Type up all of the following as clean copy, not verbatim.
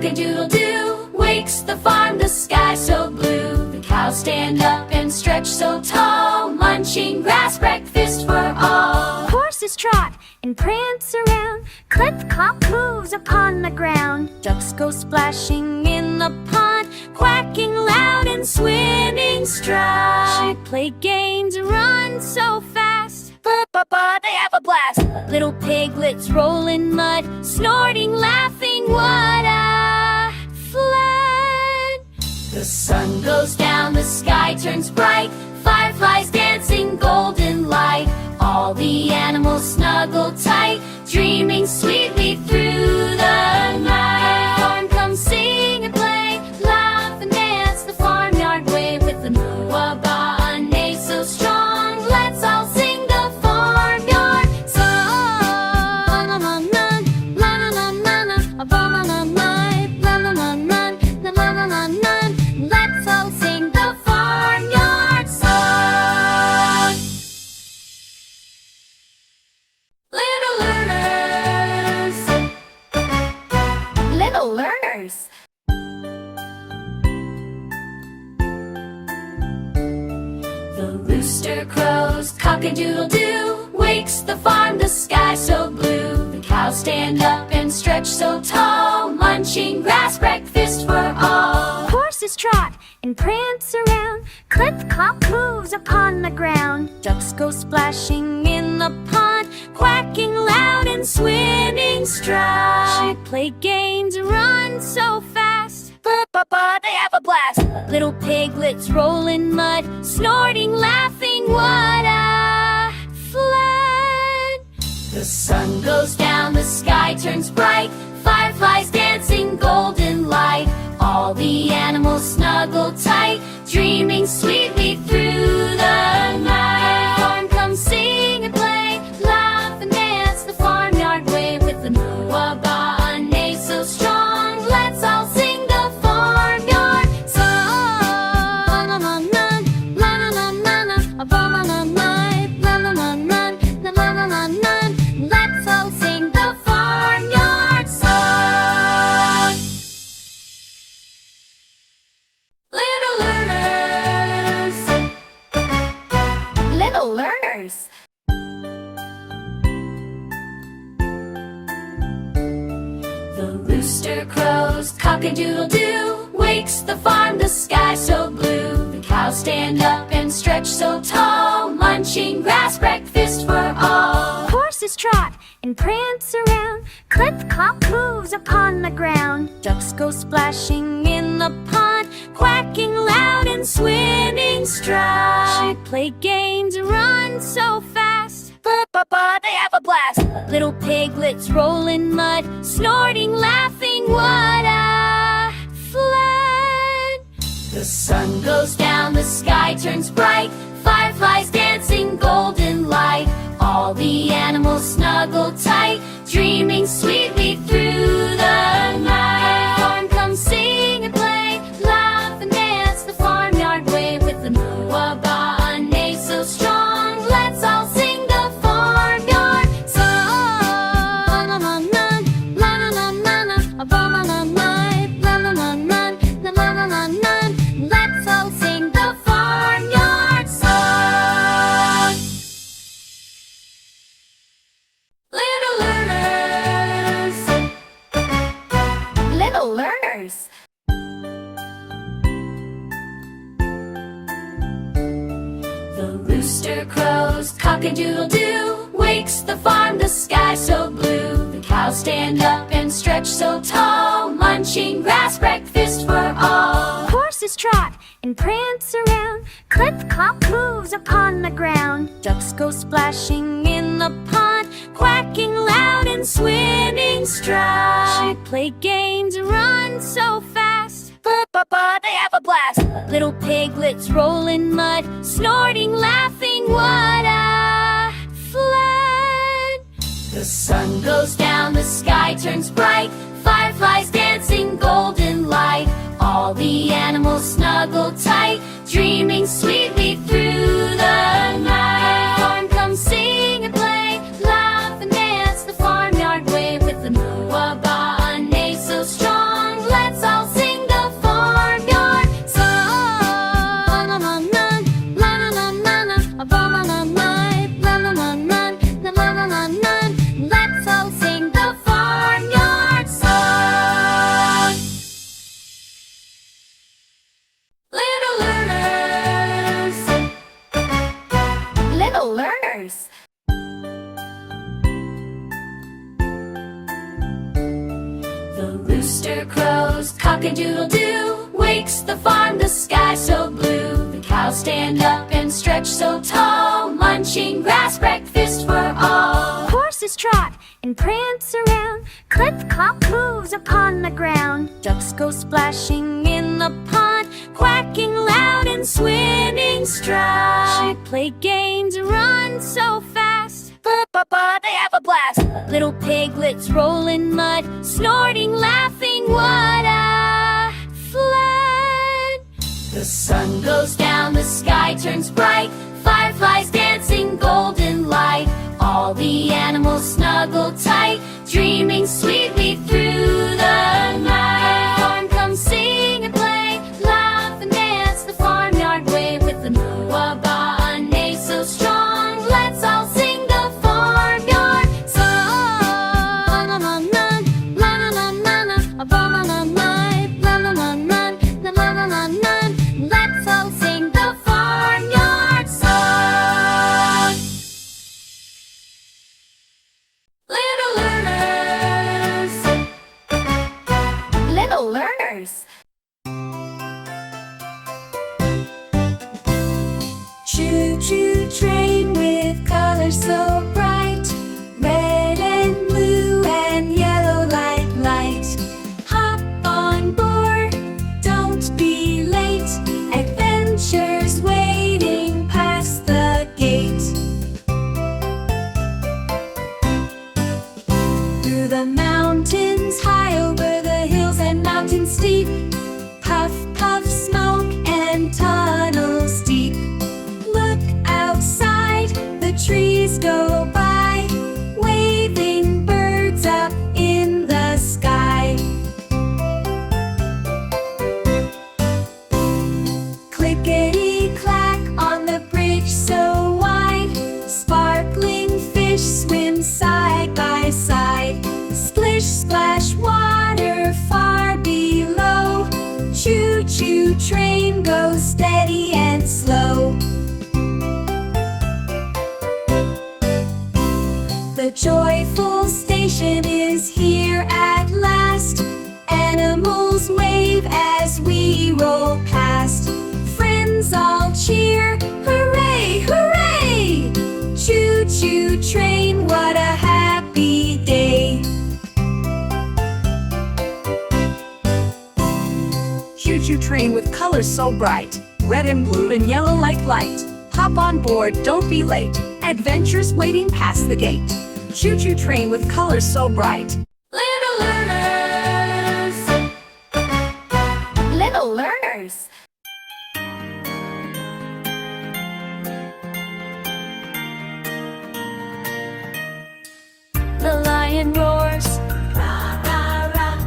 cock-a-doodle-doo. Wakes the farm, the sky so blue. The cows stand up and stretch so tall, munching grass, breakfast for all. Horses trot and prance around, clip-clop coos upon the ground. Ducks go splashing in the pond, quacking loud and swimming stride. Sheep play games, run so fast, they have a blast. Little piglets roll in mud, snorting, laughing, what a fun. The sun goes down, the sky turns bright, fireflies dancing golden light. All the animals snuggle tight, dreaming sweetly through the night. The farm comes sing and play, laugh and dance the farmyard way. With the moo-a-ba, a neigh so strong, let's all sing the farmyard song. La-la-la-la, la-la-la-la, let's all sing the farmyard song. Little learners, little learners. The rooster crows, cock-a-doodle-doo. Wakes the farm, the sky so blue. The cows stand up and stretch so tall, munching grass, breakfast for all. Horses trot and prance around, clip-clop coos upon the ground. Ducks go splashing in the pond, quacking loud and swimming stride. Sheep play games, run so fast, they have a blast. Little piglets roll in mud, snorting, laughing, what a fun. The sun goes down, the sky turns bright, fireflies dancing golden light. All the animals snuggle tight, dreaming sweetly through the night. The farm comes sing and play, laugh and dance the farmyard way. With the moo-a-ba, a neigh so strong, let's all sing the farmyard song. La-la-la-la, let's all sing the farmyard song. Little learners, little learners. The rooster crows, cock-a-doodle-doo. Wakes the farm, the sky so blue. The cows stand up and stretch so tall, munching grass, breakfast for all. Horses trot and prance around, clip-clop coos upon the ground. Ducks go splashing in the pond, quacking loud and swimming stride. Sheep play games, run so fast, they have a blast. Little piglets roll in mud, snorting, laughing, what a fun. The sun goes down, the sky turns bright, fireflies dancing golden light. All the animals snuggle tight, dreaming sweetly through the night. The farm comes sing and play, laugh and dance the farmyard way. With the moo-a-ba, a neigh so strong, let's all sing the farmyard song. La-la-la-la, let's all sing the farmyard song. Little learners, little learners. The rooster crows, cock-a-doodle-doo. Wakes the farm, the sky so blue. The cows stand up and stretch so tall, munching grass, breakfast for all. Horses trot and prance around, clip-clop coos upon the ground. Ducks go splashing in the pond, quacking loud and swimming stride. Sheep play games, run so fast, they have a blast. Little piglets roll in mud, snorting, laughing, what a fun. The sun goes down, the sky turns bright, fireflies dancing golden light. All the animals snuggle tight, dreaming sweetly through the night. The farm comes sing and play, laugh and dance the farmyard way. With the moo-a-ba, a neigh so strong, Toddlers. The rooster crows cock-a-doodle-doo, wakes the farm, the sky so blue. The cows stand up and stretch so tall, munching grass, breakfast for all. Horses trot and prance around, clip-clop coos upon the ground. Ducks go splashing in the pond, quacking loud and swimming strong. Sheep play games, run so fast, they have a blast. Little piglets roll in mud, snorting, laughing, what a fun! The sun goes down, the sky turns bright, fireflies dancing golden light. All the animals snuggle tight, dreaming sweetly through the night. The farm comes sing and play, laugh and dance the farmyard way. With the moo-a-ba, a neigh so strong, let's all sing the farmyard song. La-la-la-la, la-la-la-la, la-la-la-la, let's all sing the farmyard song. Little learners, little learners. Choo-choo train with colors so bright, red and blue and yellow like light. Hop on board, don't be late, adventures waiting past the gate. Through the mountains, high over the hills and mountains steep, puff, puff, smoke and tunnels deep. Look outside, the trees go by, waving birds up in the sky. Clickety-clack on the bridge so wide, sparkling fish swim side by side. Splish, splash, water far below, choo-choo train goes steady and slow. The joyful station is here at last, animals wave as we roll past. Friends all cheer, hooray, hooray! Choo-choo train, what a happy day! Choo-choo train with colors so bright, red and blue and yellow like light. Hop on board, don't be late, adventures waiting past the gate. Choo-choo train with colors so bright. Little learners, little learners. The lion roars, rah, rah, rah.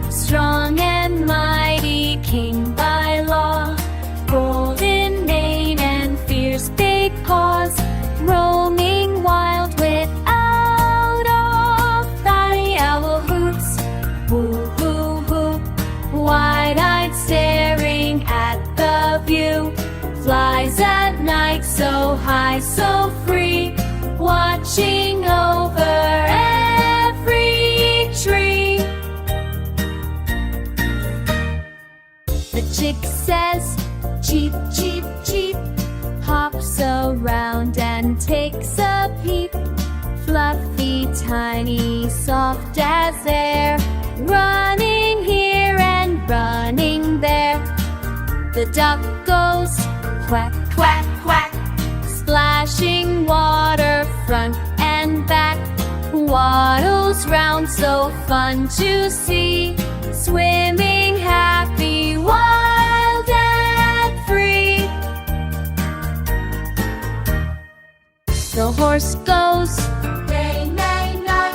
Strong and mighty, king by law. Golden mane and fierce big paws, roaming wild without awe. The owl hoots, woo, woo, woo, wide-eyed staring at the view. Flies at night so high, so free, watching over every tree. The chick says, cheep, cheep, cheep, hops around and takes a peep. Fluffy, tiny, soft as air, running here and running there. The duck goes quack, quack, quack, splashing water front and back. Waddles round, so fun to see, swimming happy, wild and free. The horse goes neigh, neigh, neigh,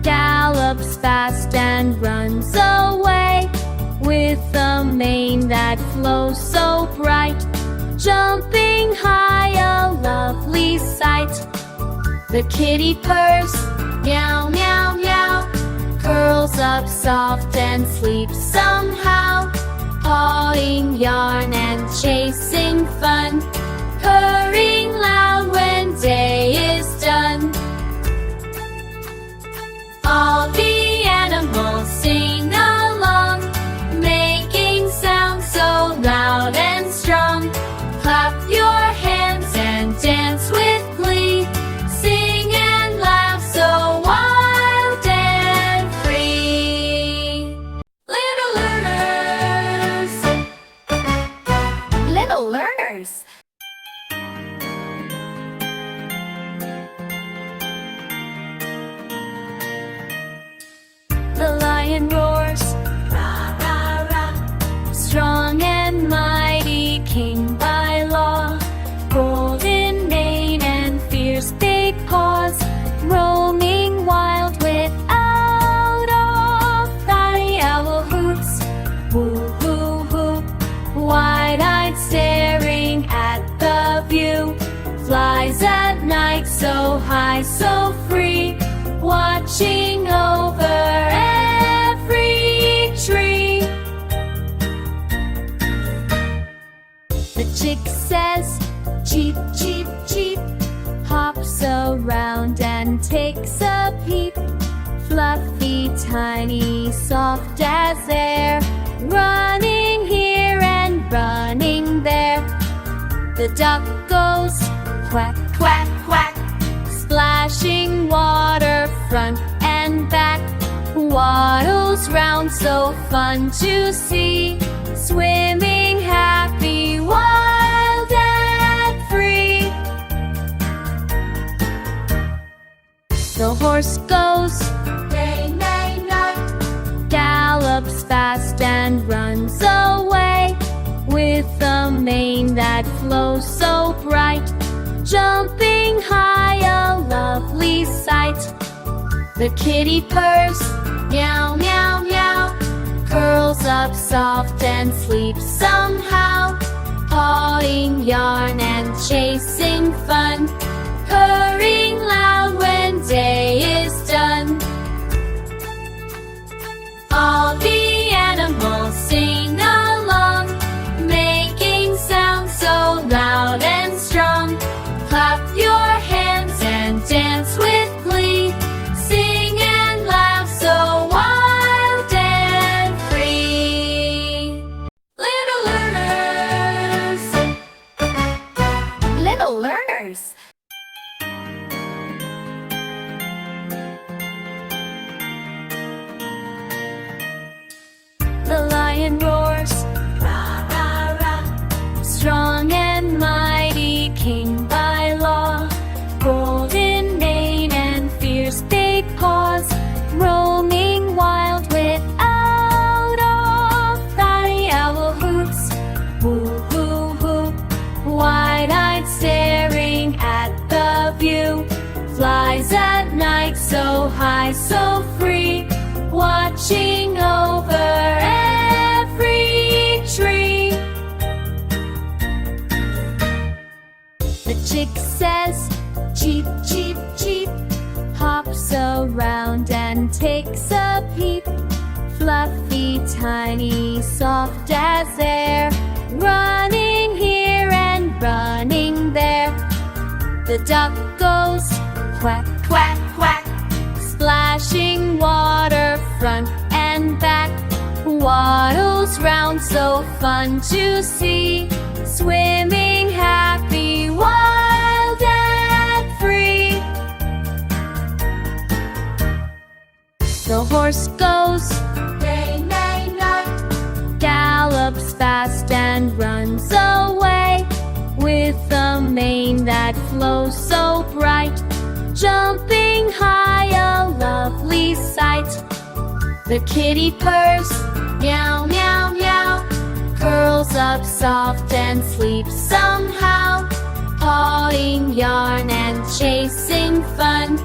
gallops fast and runs away, with a mane that flows so bright, jumping high, a lovely sight. The kitty purrs, meow, meow, meow, curls up soft and sleeps somehow, pawing yarn and chasing fun, purring loud when day is Little learners. The lion roars, rah, rah, rah. Strong and mighty, king by law. Golden mane and fierce big paws, roaming wild without awe. The owl hoots, woo, hoo, hoo. Wide-eyed staring at the view. Flies at night so high, so free, watching over every tree. The chick says, cheep, cheep, cheep, hops around and takes a peep. Fluffy, tiny, soft as air, running here and running there. The duck goes quack, quack, quack, splashing water front and back. Waddles round, so fun to see, swimming happy, wild and free. The horse goes neigh, neigh, neigh, gallops fast and runs away, with a mane that flows so bright, jumping high, a lovely sight. The kitty purrs, meow, meow, meow, curls up soft and sleeps somehow, pawing yarn and chasing fun, purring loud when day is done. All the animals sing along, making sounds so loud and strong. Clap your hands and dance with glee, sing and laugh so wild and free. Little learners, Little learners. the lion roars, rah, rah, rah. Strong and mighty, king by law. Golden mane and fierce big paws, roaming wild without awe. The owl hoots, woo, hoo, hoo. Wide-eyed staring at the view. Flies at night so high, so free, watching over every tree. The chick says, cheep, cheep, cheep, hops around and takes a peep. Fluffy, tiny, soft as air, running here and running there. The duck goes quack, quack, quack, splashing water front and back. Waddles round, so fun to see, swimming happy, wild and free. The horse goes neigh, neigh, neigh, gallops fast and runs away, with a mane that flows so bright, jumping high, a lovely sight. The kitty purrs, meow, meow, meow, curls up soft and sleeps somehow, pawing yarn and chasing fun,